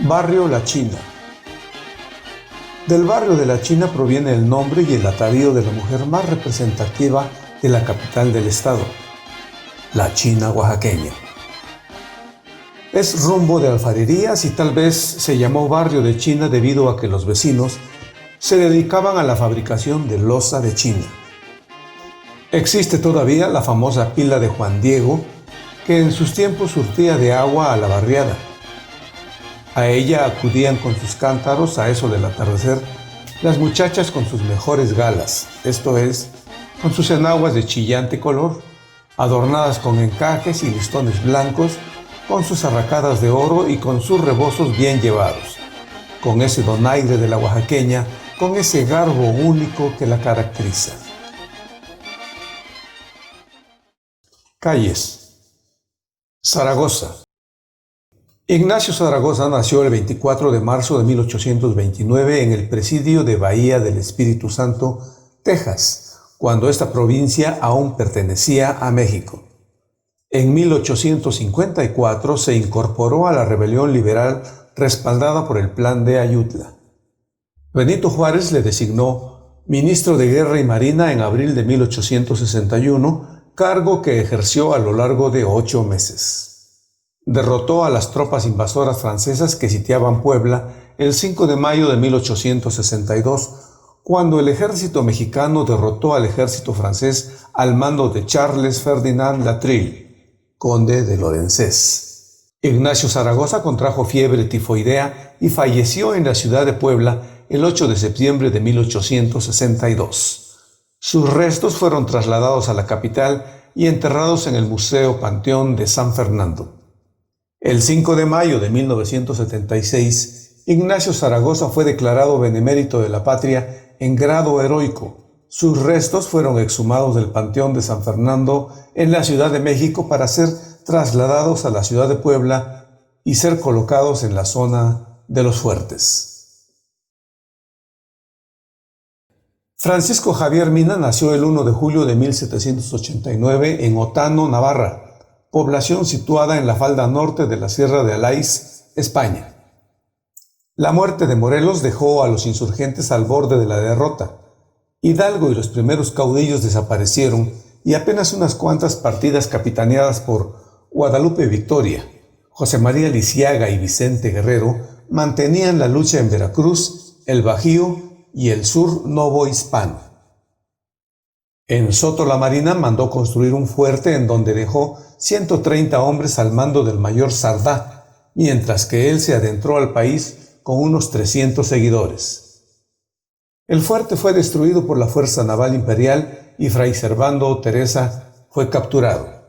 Barrio La China. Del barrio de La China proviene el nombre y el atavío de la mujer más representativa de la capital del estado, la China oaxaqueña. Es rumbo de alfarerías y tal vez se llamó barrio de China debido a que los vecinos se dedicaban a la fabricación de loza de China. Existe todavía la famosa pila de Juan Diego, que en sus tiempos surtía de agua a la barriada. A ella acudían con sus cántaros a eso del atardecer las muchachas con sus mejores galas, esto es, con sus enaguas de chillante color, adornadas con encajes y listones blancos, con sus arracadas de oro y con sus rebozos bien llevados, con ese donaire de la oaxaqueña, con ese garbo único que la caracteriza. Calles. Zaragoza. Ignacio Zaragoza nació el 24 de marzo de 1829 en el presidio de Bahía del Espíritu Santo, Texas, cuando esta provincia aún pertenecía a México. En 1854 se incorporó a la rebelión liberal respaldada por el Plan de Ayutla. Benito Juárez le designó ministro de Guerra y Marina en abril de 1861, cargo que ejerció a lo largo de 8 meses. Derrotó a las tropas invasoras francesas que sitiaban Puebla el 5 de mayo de 1862, cuando el ejército mexicano derrotó al ejército francés al mando de Charles Ferdinand Latreille, conde de Lorenzés. Ignacio Zaragoza contrajo fiebre tifoidea y falleció en la ciudad de Puebla el 8 de septiembre de 1862. Sus restos fueron trasladados a la capital y enterrados en el Museo Panteón de San Fernando. El 5 de mayo de 1976, Ignacio Zaragoza fue declarado benemérito de la patria en grado heroico. Sus restos fueron exhumados del Panteón de San Fernando en la Ciudad de México para ser trasladados a la ciudad de Puebla y ser colocados en la zona de los fuertes. Francisco Javier Mina nació el 1 de julio de 1789 en Otano, Navarra, población situada en la falda norte de la Sierra de Alaiz, España. La muerte de Morelos dejó a los insurgentes al borde de la derrota. Hidalgo y los primeros caudillos desaparecieron y apenas unas cuantas partidas capitaneadas por Guadalupe Victoria, José María Lisiaga y Vicente Guerrero mantenían la lucha en Veracruz, el Bajío y el sur novohispano. En Soto la Marina mandó construir un fuerte en donde dejó 130 hombres al mando del mayor Sardá, mientras que él se adentró al país con unos 300 seguidores. El fuerte fue destruido por la Fuerza Naval Imperial y Fray Servando Teresa fue capturado.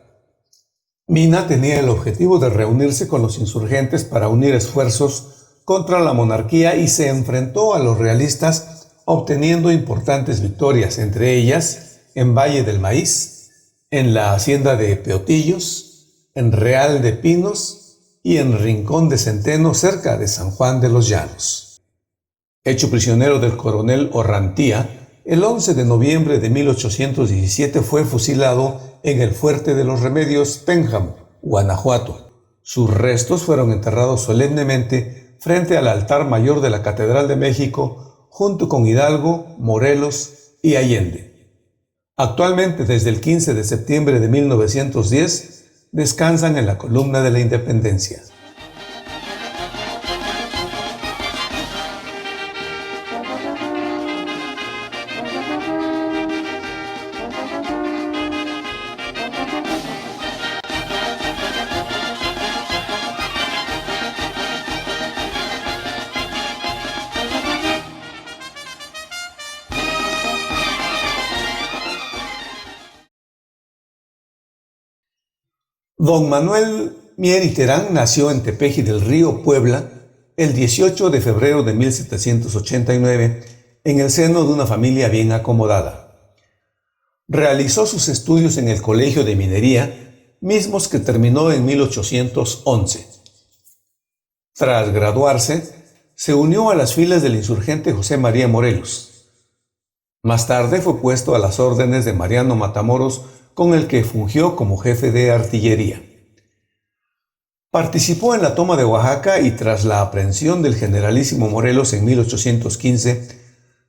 Mina tenía el objetivo de reunirse con los insurgentes para unir esfuerzos contra la monarquía y se enfrentó a los realistas obteniendo importantes victorias, entre ellas en Valle del Maíz, en la hacienda de Peotillos, en Real de Pinos y en Rincón de Centeno cerca de San Juan de los Llanos. Hecho prisionero del coronel Orrantía, el 11 de noviembre de 1817 fue fusilado en el Fuerte de los Remedios, Pénjamo, Guanajuato. Sus restos fueron enterrados solemnemente frente al altar mayor de la Catedral de México, junto con Hidalgo, Morelos y Allende. Actualmente, desde el 15 de septiembre de 1910, descansan en la Columna de la Independencia. Don Manuel Mier y Terán nació en Tepeji del Río, Puebla, el 18 de febrero de 1789, en el seno de una familia bien acomodada. Realizó sus estudios en el Colegio de Minería, mismos que terminó en 1811. Tras graduarse, se unió a las filas del insurgente José María Morelos. Más tarde fue puesto a las órdenes de Mariano Matamoros, con el que fungió como jefe de artillería. Participó en la toma de Oaxaca y tras la aprehensión del generalísimo Morelos en 1815,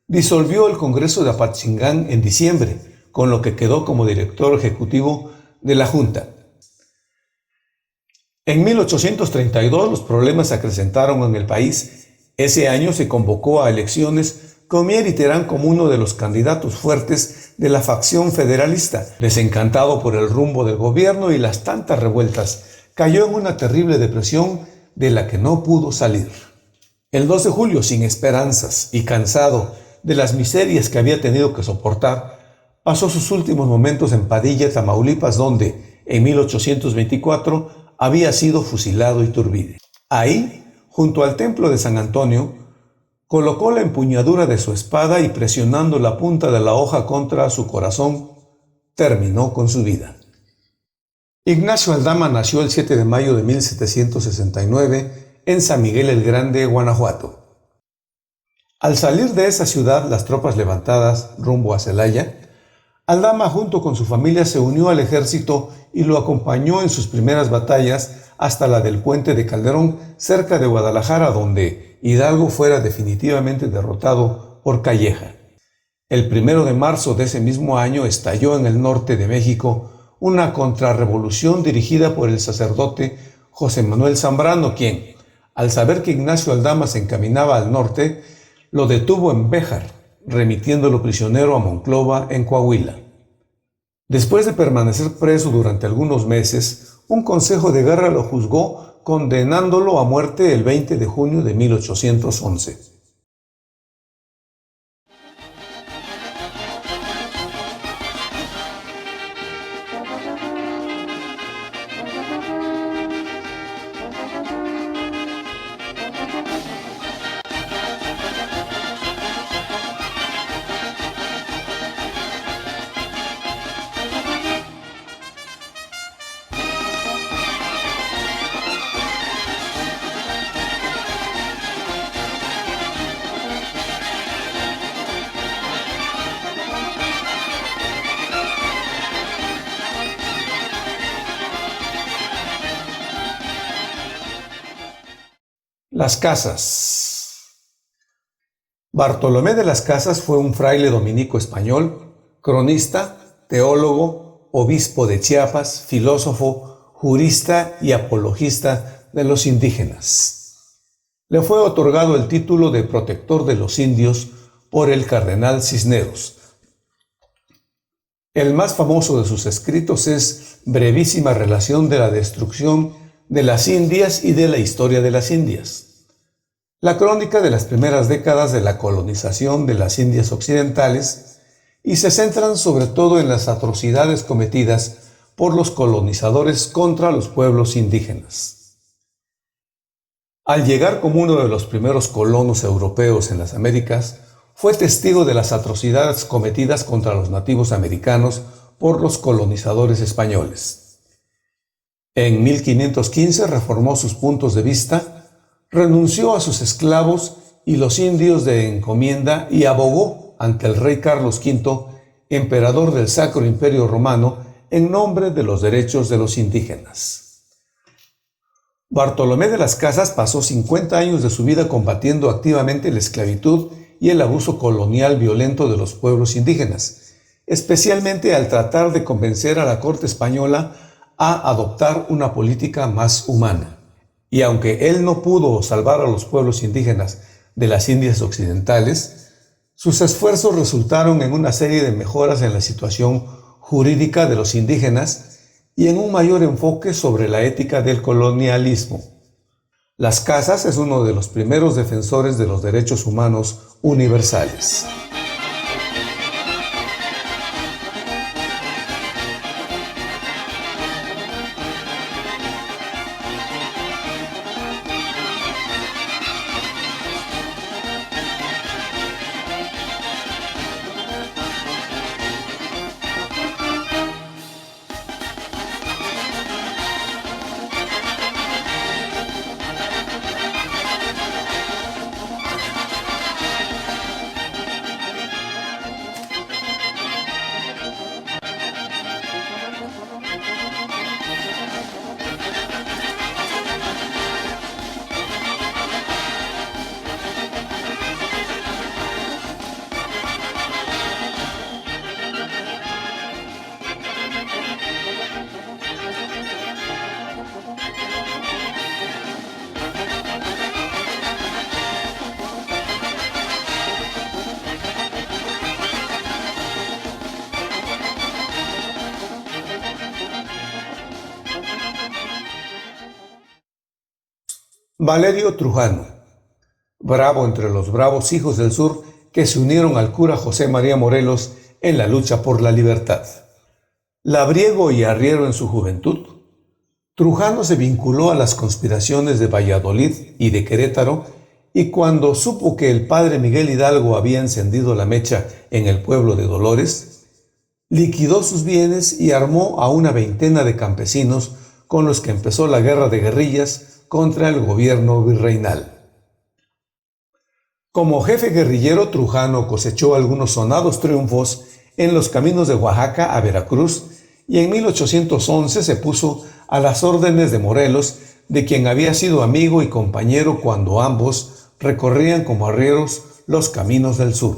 disolvió el Congreso de Apatzingán en diciembre, con lo que quedó como director ejecutivo de la Junta. En 1832 los problemas se acrecentaron en el país. Ese año se convocó a elecciones con Mier y Terán como uno de los candidatos fuertes de la facción federalista. Desencantado por el rumbo del gobierno y las tantas revueltas, cayó en una terrible depresión de la que no pudo salir. El 2 de julio, sin esperanzas y cansado de las miserias que había tenido que soportar, pasó sus últimos momentos en Padilla, Tamaulipas, donde, en 1824, había sido fusilado Iturbide. Ahí, junto al templo de San Antonio, colocó la empuñadura de su espada y presionando la punta de la hoja contra su corazón, terminó con su vida. Ignacio Aldama nació el 7 de mayo de 1769 en San Miguel el Grande, Guanajuato. Al salir de esa ciudad las tropas levantadas rumbo a Celaya, Aldama junto con su familia se unió al ejército y lo acompañó en sus primeras batallas hasta la del Puente de Calderón, cerca de Guadalajara, donde Hidalgo fuera definitivamente derrotado por Calleja. El 1 de marzo de ese mismo año estalló en el norte de México una contrarrevolución dirigida por el sacerdote José Manuel Zambrano, quien, al saber que Ignacio Aldama se encaminaba al norte, lo detuvo en Béjar, remitiéndolo prisionero a Monclova, en Coahuila. Después de permanecer preso durante algunos meses, un consejo de guerra lo juzgó, condenándolo a muerte el 20 de junio de 1811. Las Casas. Bartolomé de las Casas fue un fraile dominico español, cronista, teólogo, obispo de Chiapas, filósofo, jurista y apologista de los indígenas. Le fue otorgado el título de protector de los indios por el cardenal Cisneros. El más famoso de sus escritos es Brevísima relación de la destrucción de las Indias y de la historia de las Indias. La crónica de las primeras décadas de la colonización de las Indias occidentales, y se centran sobre todo en las atrocidades cometidas por los colonizadores contra los pueblos indígenas. Al llegar como uno de los primeros colonos europeos en las Américas, fue testigo de las atrocidades cometidas contra los nativos americanos por los colonizadores españoles. En 1515 reformó sus puntos de vista, renunció a sus esclavos y los indios de encomienda y abogó ante el rey Carlos V, emperador del Sacro Imperio Romano, en nombre de los derechos de los indígenas. Bartolomé de las Casas pasó 50 años de su vida combatiendo activamente la esclavitud y el abuso colonial violento de los pueblos indígenas, especialmente al tratar de convencer a la corte española a adoptar una política más humana. Y aunque él no pudo salvar a los pueblos indígenas de las Indias occidentales, sus esfuerzos resultaron en una serie de mejoras en la situación jurídica de los indígenas y en un mayor enfoque sobre la ética del colonialismo. Las Casas es uno de los primeros defensores de los derechos humanos universales. Valerio Trujano, bravo entre los bravos hijos del sur que se unieron al cura José María Morelos en la lucha por la libertad. Labriego y arriero en su juventud, Trujano se vinculó a las conspiraciones de Valladolid y de Querétaro, y cuando supo que el padre Miguel Hidalgo había encendido la mecha en el pueblo de Dolores, liquidó sus bienes y armó a una veintena de campesinos con los que empezó la guerra de guerrillas contra el gobierno virreinal. Como jefe guerrillero, Trujano cosechó algunos sonados triunfos en los caminos de Oaxaca a Veracruz y en 1811 se puso a las órdenes de Morelos, de quien había sido amigo y compañero cuando ambos recorrían como arrieros los caminos del sur.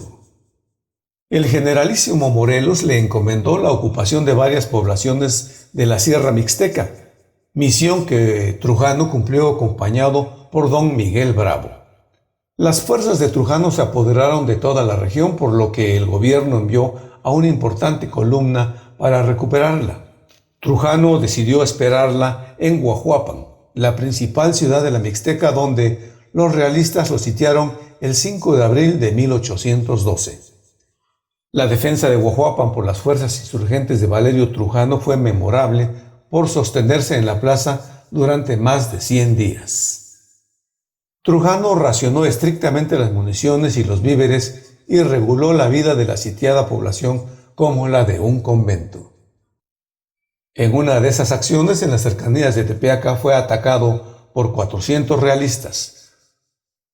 El generalísimo Morelos le encomendó la ocupación de varias poblaciones de la Sierra Mixteca, misión que Trujano cumplió acompañado por don Miguel Bravo. Las fuerzas de Trujano se apoderaron de toda la región, por lo que el gobierno envió a una importante columna para recuperarla. Trujano decidió esperarla en Guajuapan, la principal ciudad de la Mixteca, donde los realistas lo sitiaron el 5 de abril de 1812. La defensa de Guajuapan por las fuerzas insurgentes de Valerio Trujano fue memorable por sostenerse en la plaza durante más de 100 días. Trujano racionó estrictamente las municiones y los víveres y reguló la vida de la sitiada población como la de un convento. En una de esas acciones, en las cercanías de Tepeaca, fue atacado por 400 realistas.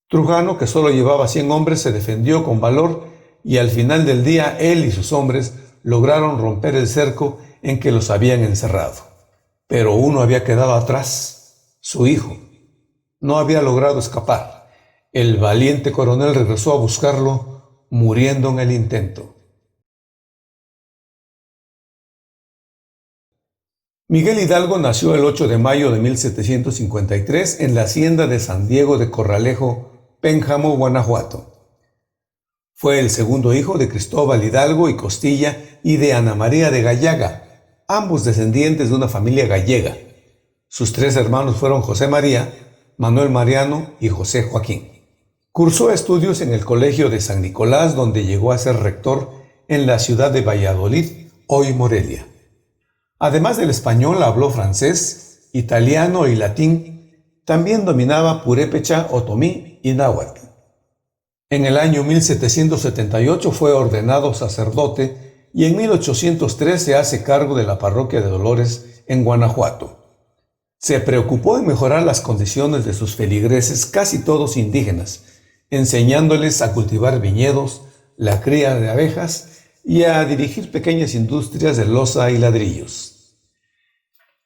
Trujano, que solo llevaba 100 hombres, se defendió con valor y al final del día él y sus hombres lograron romper el cerco en que los habían encerrado. Pero uno había quedado atrás, su hijo. No había logrado escapar. El valiente coronel regresó a buscarlo, muriendo en el intento. Miguel Hidalgo nació el 8 de mayo de 1753 en la hacienda de San Diego de Corralejo, Pénjamo, Guanajuato. Fue el segundo hijo de Cristóbal Hidalgo y Costilla y de Ana María de Gallaga, ambos descendientes de una familia gallega. Sus tres hermanos fueron José María, Manuel Mariano y José Joaquín. Cursó estudios en el Colegio de San Nicolás, donde llegó a ser rector en la ciudad de Valladolid, hoy Morelia. Además del español, habló francés, italiano y latín. También dominaba purépecha, otomí y náhuatl. En el año 1778 fue ordenado sacerdote y en 1803 se hace cargo de la parroquia de Dolores en Guanajuato. Se preocupó en mejorar las condiciones de sus feligreses, casi todos indígenas, enseñándoles a cultivar viñedos, la cría de abejas y a dirigir pequeñas industrias de loza y ladrillos.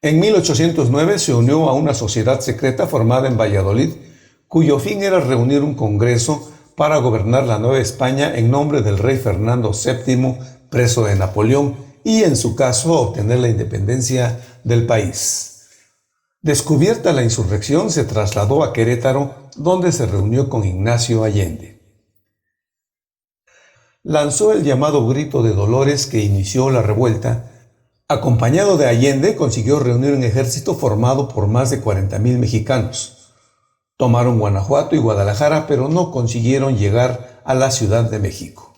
En 1809 se unió a una sociedad secreta formada en Valladolid, cuyo fin era reunir un congreso para gobernar la Nueva España en nombre del rey Fernando VII, preso de Napoleón, y en su caso obtener la independencia del país. Descubierta la insurrección, se trasladó a Querétaro, donde se reunió con Ignacio Allende. Lanzó el llamado Grito de Dolores que inició la revuelta. Acompañado de Allende, consiguió reunir un ejército formado por más de 40,000 mexicanos. Tomaron Guanajuato y Guadalajara, pero no consiguieron llegar a la Ciudad de México.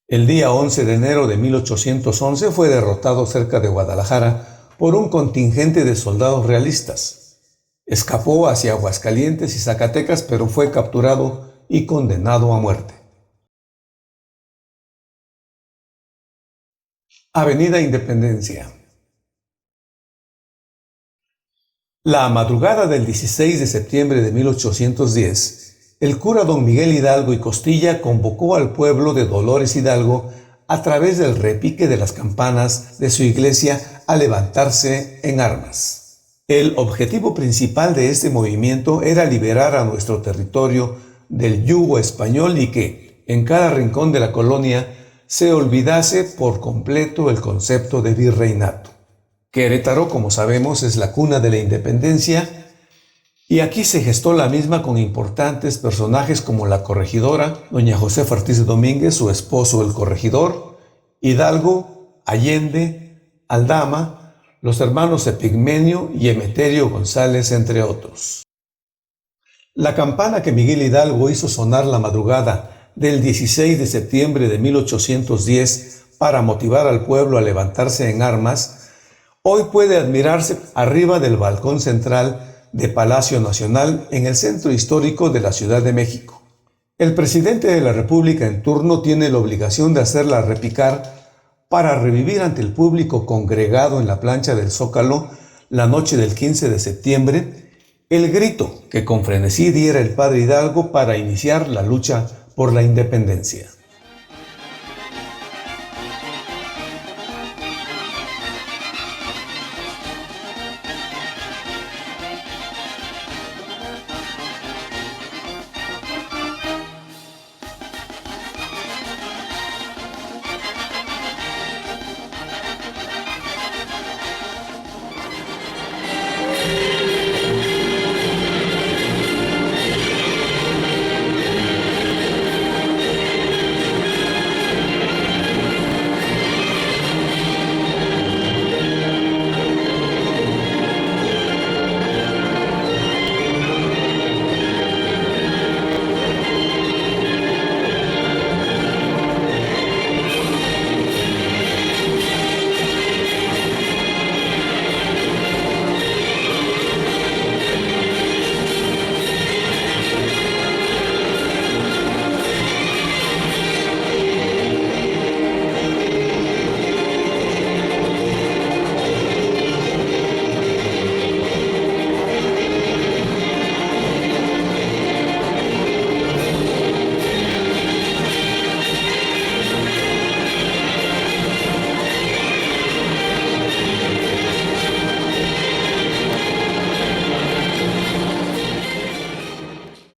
El día 11 de enero de 1811 fue derrotado cerca de Guadalajara por un contingente de soldados realistas. Escapó hacia Aguascalientes y Zacatecas, pero fue capturado y condenado a muerte. Avenida Independencia. La madrugada del 16 de septiembre de 1810, el cura don Miguel Hidalgo y Costilla convocó al pueblo de Dolores Hidalgo a través del repique de las campanas de su iglesia a levantarse en armas. El objetivo principal de este movimiento era liberar a nuestro territorio del yugo español y que, en cada rincón de la colonia, se olvidase por completo el concepto de virreinato. Querétaro, como sabemos, es la cuna de la independencia y aquí se gestó la misma con importantes personajes como la corregidora, doña Josefa Ortiz Domínguez, su esposo el corregidor, Hidalgo, Allende, Aldama, los hermanos Epigmenio y Emeterio González, entre otros. La campana que Miguel Hidalgo hizo sonar la madrugada del 16 de septiembre de 1810 para motivar al pueblo a levantarse en armas, hoy puede admirarse arriba del balcón central de Palacio Nacional en el centro histórico de la Ciudad de México. El presidente de la República en turno tiene la obligación de hacerla repicar para revivir ante el público congregado en la plancha del Zócalo la noche del 15 de septiembre el grito que con frenesí diera el padre Hidalgo para iniciar la lucha por la independencia.